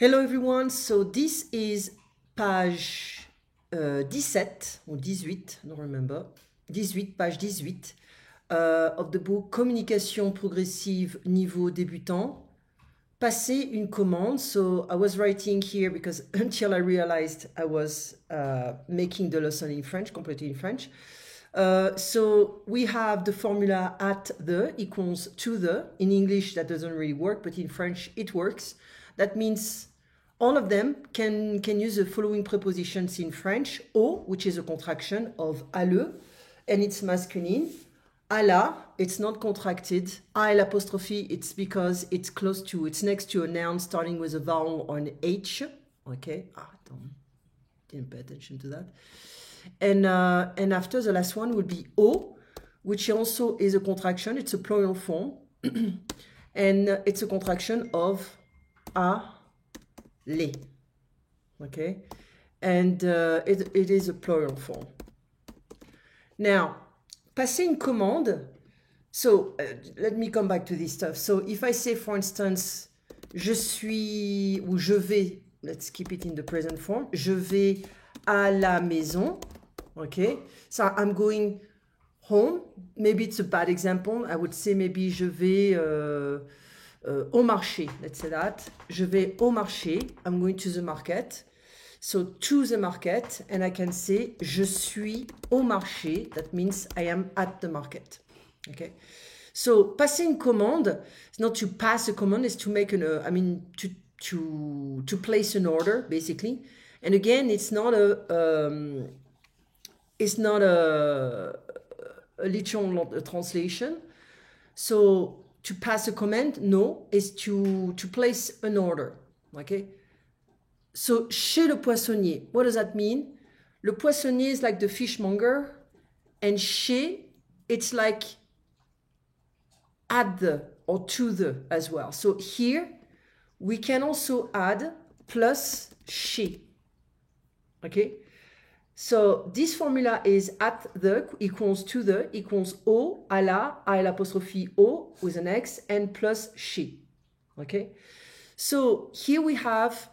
Hello everyone, so this is page 17 or 18, I don't remember, 18, page 18 of the book Communication progressive niveau débutant. Passer une commande, so I was writing here because until I realized I was making the lesson in French, completely in French. So we have the formula at the equals to the. In English that doesn't really work, but in French it works. That means all of them can use the following prepositions in French. Au, which is a contraction of à le, and it's masculine. À la, it's not contracted. I l'apostrophe, it's because it's next to a noun starting with a vowel or an H. Okay, didn't pay attention to that. And after, the last one would be au, which also is a contraction. It's a plural form. And it's a contraction of à, les. Okay, and it is a plural form. Now, passer une commande. So let me come back to this stuff. So if I say, for instance, je suis ou je vais, let's keep it in the present form. Je vais à la maison. Okay, so I'm going home. Maybe it's a bad example. I would say maybe je vais au marché. Let's say that. Je vais au marché. I'm going to the market. So to the market, and I can say je suis au marché. That means I am at the market. Okay. So passer une commande, it's not to pass a command, it's to make to place an order basically. And again, it's not a literal translation. So to pass a command, no, is to place an order. Okay. So chez le poissonnier, what does that mean? Le poissonnier is like the fishmonger, and chez, it's like at the or to the as well. So here we can also add plus chez. Okay, so this formula is at the equals to the equals au, à la, I l'apostrophe au with an X, and plus chez. Okay, so here we have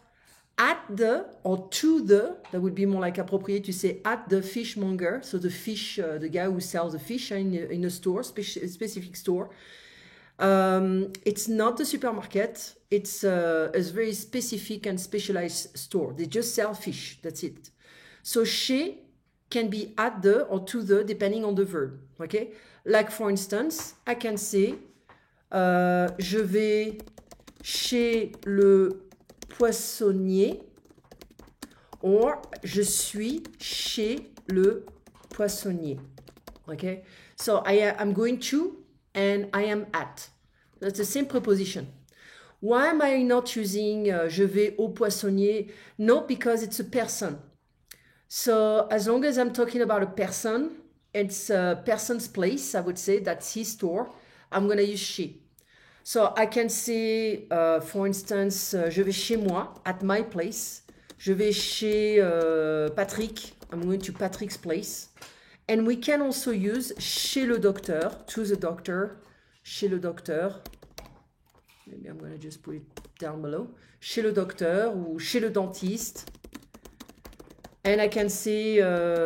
at the or to the, that would be more like appropriate to say at the fishmonger. So the fish, the guy who sells the fish in a store, specific store. It's not the supermarket. It's a very specific and specialized store. They just sell fish. That's it. So chez can be at the or to the depending on the verb. Okay. Like for instance, I can say je vais chez le poissonnier, or je suis chez le poissonnier. Okay, so I'm going to and I am at. That's the same preposition. Why am I not using je vais au poissonnier? No, because it's a person. So as long as I'm talking about a person, it's a person's place, I would say, that's his store, I'm going to use chez. So I can say, for instance, je vais chez moi, at my place. Je vais chez Patrick. I'm going to Patrick's place. And we can also use chez le docteur, to the doctor, chez le docteur. Maybe I'm going to just put it down below. Chez le docteur ou chez le dentiste. And I can say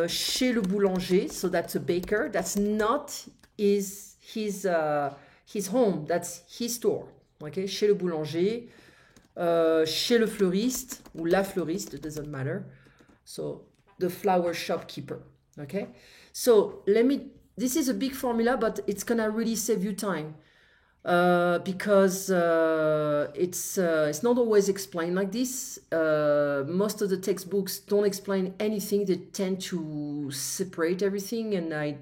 chez le boulanger, so that's a baker. That's not his home, that's his store. Okay, chez le boulanger, chez le fleuriste ou la fleuriste, it doesn't matter. So the flower shopkeeper. Okay, so this is a big formula, but it's gonna really save you time because it's not always explained like this. Most of the textbooks don't explain anything. They tend to separate everything, and I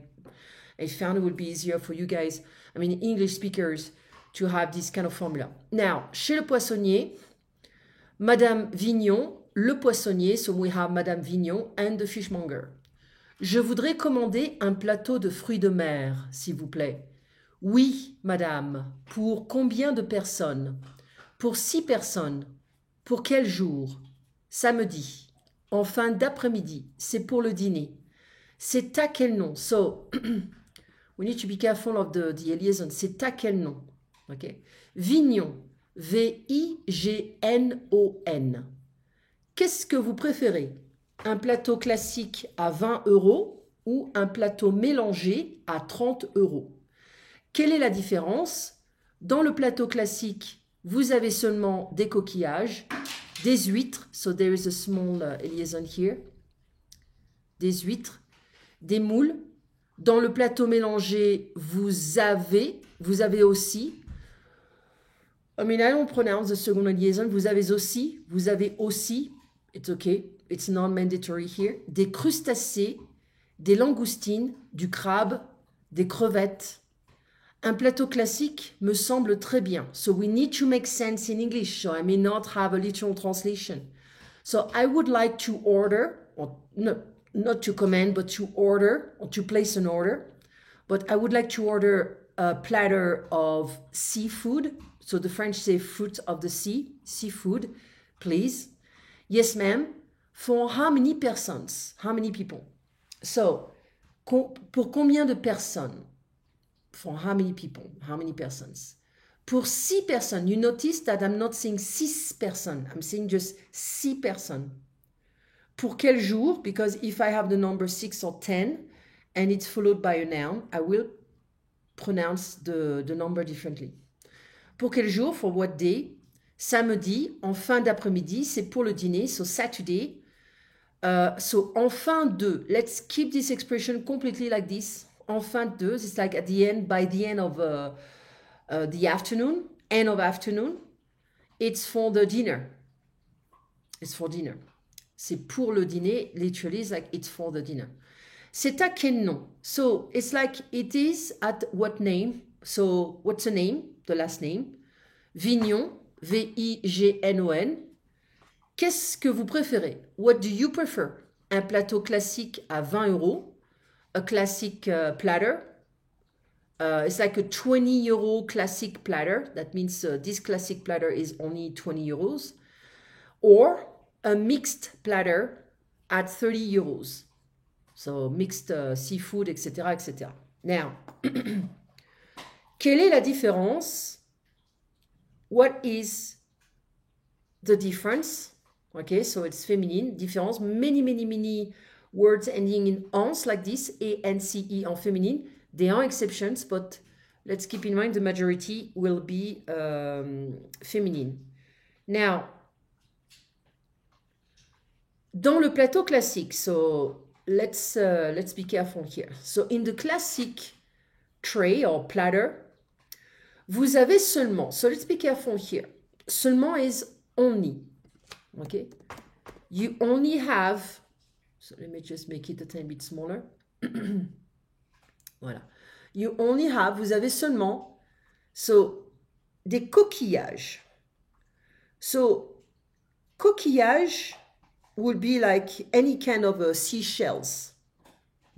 found it would be easier for you guys, English speakers, to have this kind of formula. Now, chez le poissonnier, Madame Vignon, le poissonnier, so we have Madame Vignon and the fishmonger. Je voudrais commander un plateau de fruits de mer, s'il vous plaît. Oui, madame. Pour combien de personnes? Pour 6 personnes. Pour quel jour? Samedi. En fin d'après-midi. C'est pour le dîner. C'est à quel nom? So, we need to be careful of the liaison. C'est à quel nom? Okay. Vignon. V-I-G-N-O-N. Qu'est-ce que vous préférez? Un plateau classique à 20 € ou un plateau mélangé à 30 €? Quelle est la différence? Dans le plateau classique, vous avez seulement des coquillages, des huîtres, so there is a small liaison here, des huîtres, des moules. Dans le plateau mélangé, vous avez aussi, I mean, I don't pronounce the second liaison, vous avez aussi, it's okay, it's non-mandatory here, des crustacés, des langoustines, du crabe, des crevettes. Un plateau classique me semble très bien. So we need to make sense in English, so I may not have a literal translation. So I would like to order, or no, not to command, but to order, or to place an order. But I would like to order a platter of seafood. So the French say fruit of the sea, seafood, please. Yes, ma'am. For how many persons? How many people? So, pour combien de personnes? For how many people? How many persons? Pour 6 personnes. You notice that I'm not saying 6 personnes. I'm saying just 6 personnes. Pour quel jour? Because if I have the number 6 or 10 and it's followed by a noun, I will pronounce the number differently. Pour quel jour? For what day? Samedi, en fin d'après-midi, c'est pour le dîner, so Saturday. So en fin de, let's keep this expression completely like this. En fin de, it's like at the end, by the end of the afternoon, end of afternoon, it's for the dinner. It's for dinner. C'est pour le dîner, literally, it's like it's for the dinner. C'est à quel nom? So it's like it is at what name? So what's the name? The last name. Vignon, V-I-G-N-O-N. Qu'est-ce que vous préférez? What do you prefer? Un plateau classique à 20 €. A classic platter. It's like a 20 € classic platter. That means this classic platter is only 20 €. Or a mixed platter at 30 €. So mixed seafood, etc., etc. Now, quelle est la différence? What is the difference? Okay, so it's feminine. Différence. Many words ending in ans like this, A-N-C-E en féminine. There are exceptions, but let's keep in mind the majority will be feminine. Now, dans le plateau classique, so let's be careful here. So in the classic tray or platter, vous avez seulement, so let's be careful here. Seulement is only, okay? You only have, so let me just make it a tiny bit smaller. Voilà. You only have, vous avez seulement, so, des coquillages. So, coquillage would be like any kind of seashells.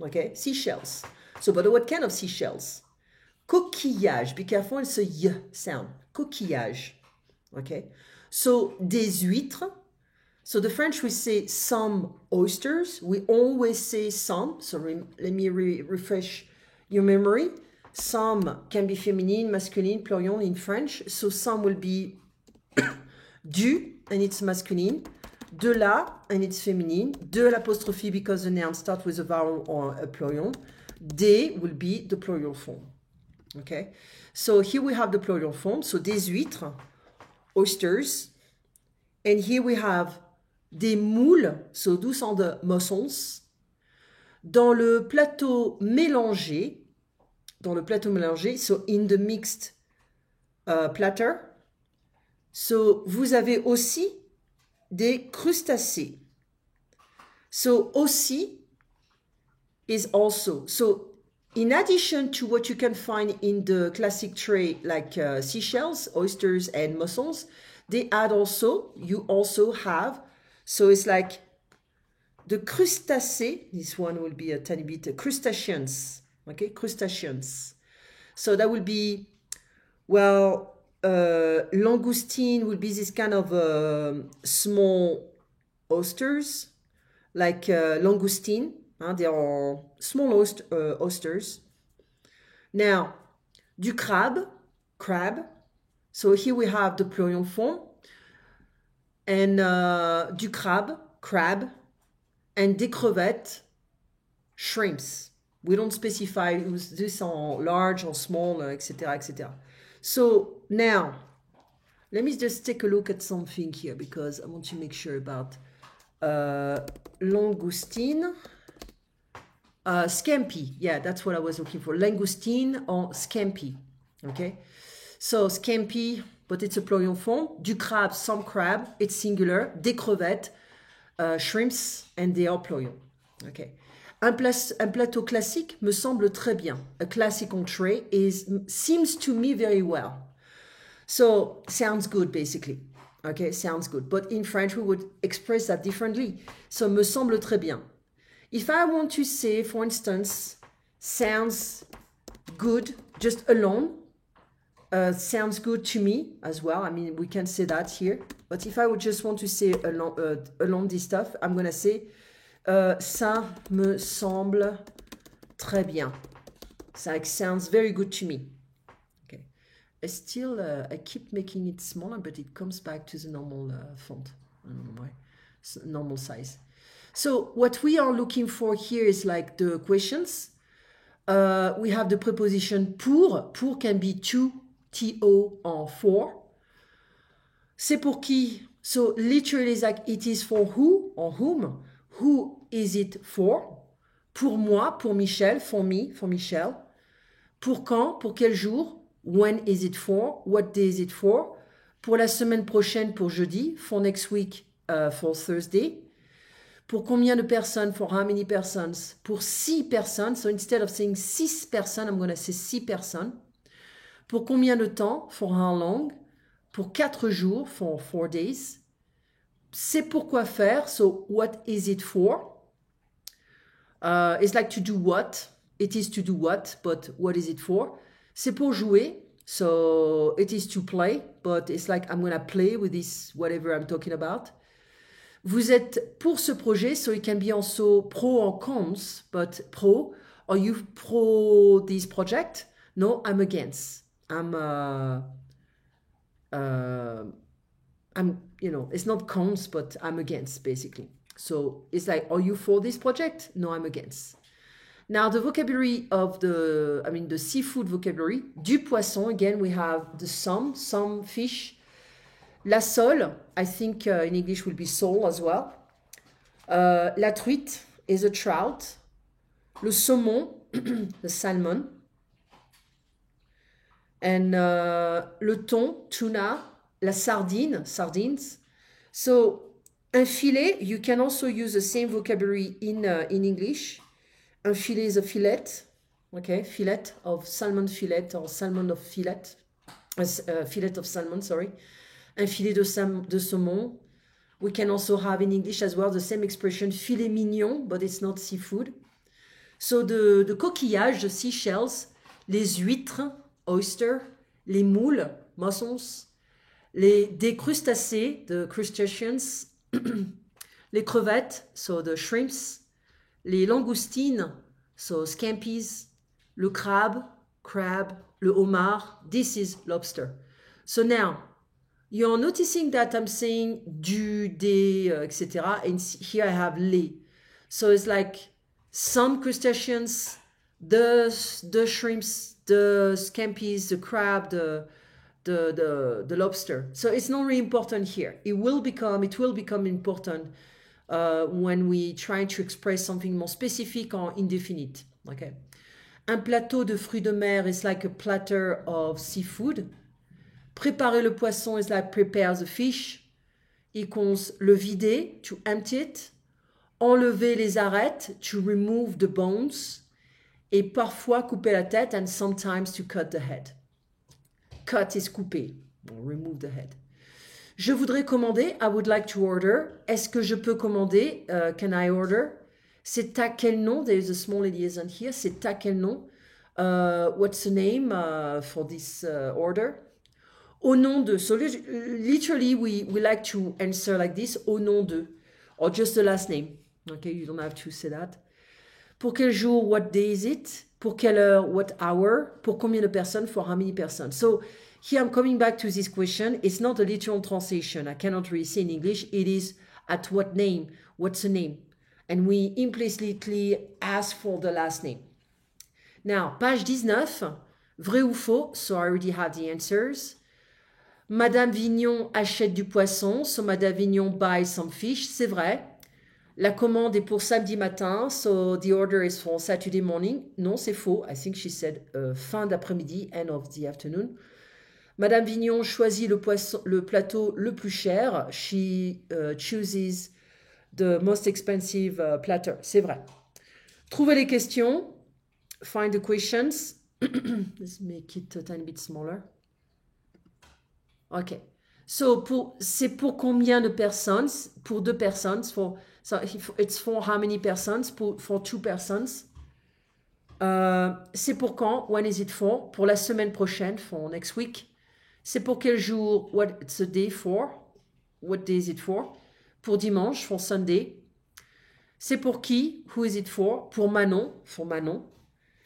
Okay, seashells. So, but what kind of seashells? Coquillage. Be careful, it's a y sound. Coquillage. Okay. So, des huîtres. So, the French we say some oysters. We always say some. So, let me refresh your memory. Some can be feminine, masculine, pluriel in French. So, some will be du, and it's masculine. De la, and it's feminine. De l'apostrophe because the noun starts with a vowel or a pluriel. Des will be the plural form. Okay, so here we have the plural form. So des huîtres, oysters. And here we have des moules. So those are the mussels. Dans le plateau mélangé, so in the mixed platter, so vous avez aussi des crustacés. So aussi is also. So in addition to what you can find in the classic tray like seashells, oysters and mussels, they add also, you also have, so it's like the crustacés, this one will be a tiny bit, crustaceans, okay, crustaceans. So that will be, well, langoustine will be this kind of small oysters, like langoustine. They are small oysters. Now, du crab. So here we have the plurial form, and du crabe, crab, and des crevettes, shrimps. We don't specify this on large or small, etc., etc. So now, let me just take a look at something here because I want to make sure about langoustine. Scampi, yeah, that's what I was looking for. Langoustine or scampi, okay? So scampi, but it's a plurial form. Du crabe, some crab, it's singular. Des crevettes, shrimps, and they are plural, okay? Un plateau classique me semble très bien. A classic entree seems to me very well. So sounds good, basically. Okay, sounds good. But in French, we would express that differently. So me semble très bien. If I want to say, for instance, sounds good just alone, sounds good to me as well. I mean, we can say that here. But if I would just want to say along this stuff, I'm going to say, ça me semble très bien. Ça sounds very good to me. Okay. I keep making it smaller, but it comes back to the normal font. I don't know why. It's normal size. So what we are looking for here is like the questions. We have the preposition pour. Pour can be to, to, or for. C'est pour qui? So literally it's like it is for who or whom. Who is it for? Pour moi, pour Michel, for me, for Michel. Pour quand? Pour quel jour? When is it for? What day is it for? Pour la semaine prochaine, pour jeudi. For next week, for Thursday. Pour combien de personnes? For how many persons? Pour 6 personnes. So instead of saying 6 personnes, I'm going to say 6 personnes. Pour combien de temps? For how long? Pour 4 jours. For 4 days. C'est pour quoi faire? So what is it for? It's like to do what? It is to do what, but what is it for? C'est pour jouer. So it is to play, but it's like I'm going to play with this, whatever I'm talking about. Vous êtes pour ce projet, so it can be also pro or cons, but pro. Are you pro this project? No, I'm against. It's not cons, but I'm against, basically. So it's like, are you for this project? No, I'm against. Now, the vocabulary of the seafood vocabulary, du poisson, again, we have the some fish. La sole, I think in English will be sole as well. La truite is a trout. Le saumon, the salmon. And le thon, tuna. La sardine, sardines. So, un filet, you can also use the same vocabulary in English. Un filet is a fillet. Okay, fillet of salmon fillet or salmon of fillet. Fillet of salmon, sorry. Un filet de saumon. We can also have in English as well the same expression, filet mignon, but it's not seafood. So the coquillages, the seashells, les huîtres, oyster, les moules, mussels, des crustacés, the crustaceans, les crevettes, so the shrimps, les langoustines, so scampis, le crabe, crab, le homard, this is lobster. So now, you're noticing that I'm saying du, des, etc. And here I have les. So it's like some crustaceans, the shrimps, the scampis, the crab, the lobster. So it's not really important here. It will become important when we try to express something more specific or indefinite. Okay. Un plateau de fruits de mer is like a platter of seafood. Préparer le poisson is like prepare the fish. Equals le vider, to empty it. Enlever les arêtes, to remove the bones. Et parfois couper la tête, and sometimes to cut the head. Cut is couper, or remove the head. Je voudrais commander, I would like to order. Est-ce que je peux commander? Can I order? C'est à quel nom? There is a small liaison here. C'est à quel nom? What's the name for this order? Au nom de. So literally we like to answer like this. Au nom de. Or just the last name. Okay, you don't have to say that. Pour quel jour? What day is it? Pour quelle heure? What hour? Pour combien de personnes? For how many persons? So here I'm coming back to this question. It's not a literal translation. I cannot really say in English. It is at what name? What's the name? And we implicitly ask for the last name. Now, page 19, vrai ou faux? So I already have the answers. Madame Vignon achète du poisson. So Madame Vignon buys some fish. C'est vrai. La commande est pour samedi matin. So the order is for Saturday morning. Non, c'est faux. I think she said fin d'après-midi, end of the afternoon. Madame Vignon choisit le plateau le plus cher. She chooses the most expensive platter. C'est vrai. Trouvez les questions. Find the questions. Let's make it a tiny bit smaller. OK. So, c'est pour combien de personnes? Pour 2 personnes. So, it's for how many persons? For 2 persons. C'est pour quand? When is it for? Pour la semaine prochaine, for next week. C'est pour quel jour? What's the day for? What day is it for? Pour dimanche, for Sunday. C'est pour qui? Who is it for? Pour Manon, for Manon.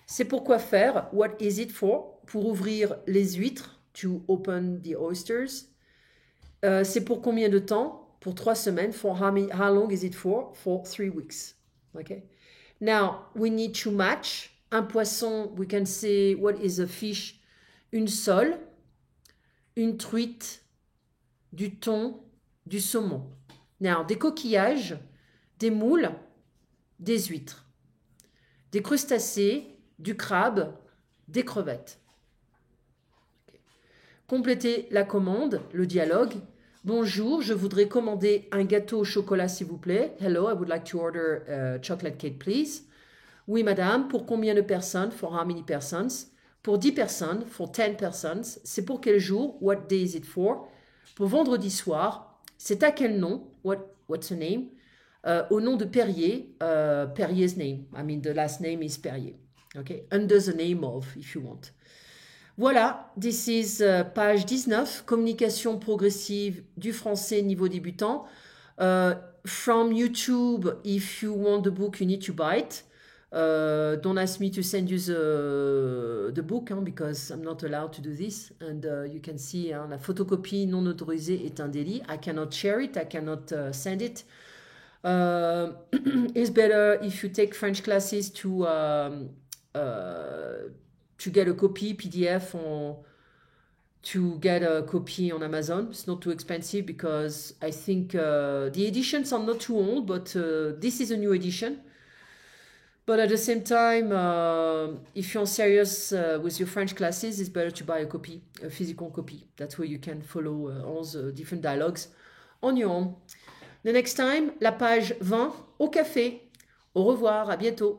C'est pour quoi faire? What is it for? Pour ouvrir les huîtres, to open the oysters. C'est pour combien de temps? Pour 3 semaines. For how long is it for? For 3 weeks. Okay. Now, we need to match. Un poisson, we can say, what is a fish? Une sole, une truite, du thon, du saumon. Now, des coquillages, des moules, des huîtres. Des crustacés, du crabe, des crevettes. Okay. Complétez la commande, le dialogue. Bonjour, je voudrais commander un gâteau au chocolat, s'il vous plaît. Hello, I would like to order a chocolate cake, please. Oui, madame, pour combien de personnes? For how many persons? Pour 10 personnes, for 10 persons. C'est pour quel jour? What day is it for? Pour vendredi soir. C'est à quel nom? What's the name? Au nom de Perrier. Perrier's name. I mean, the last name is Perrier. Okay? Under the name of, if you want. Voilà, this is page 19, communication progressive du français niveau débutant. From YouTube, if you want the book, you need to buy it. Don't ask me to send you the book, because I'm not allowed to do this. And you can see, la photocopie non autorisée est un délit. I cannot share it, I cannot send it. It's better if you take French classes to get a copy, PDF, or to get a copy on Amazon. It's not too expensive because I think the editions are not too old, but this is a new edition. But at the same time, if you're serious with your French classes, it's better to buy a copy, a physical copy. That's where you can follow all the different dialogues on your own. The next time, la page 20, au café. Au revoir, à bientôt.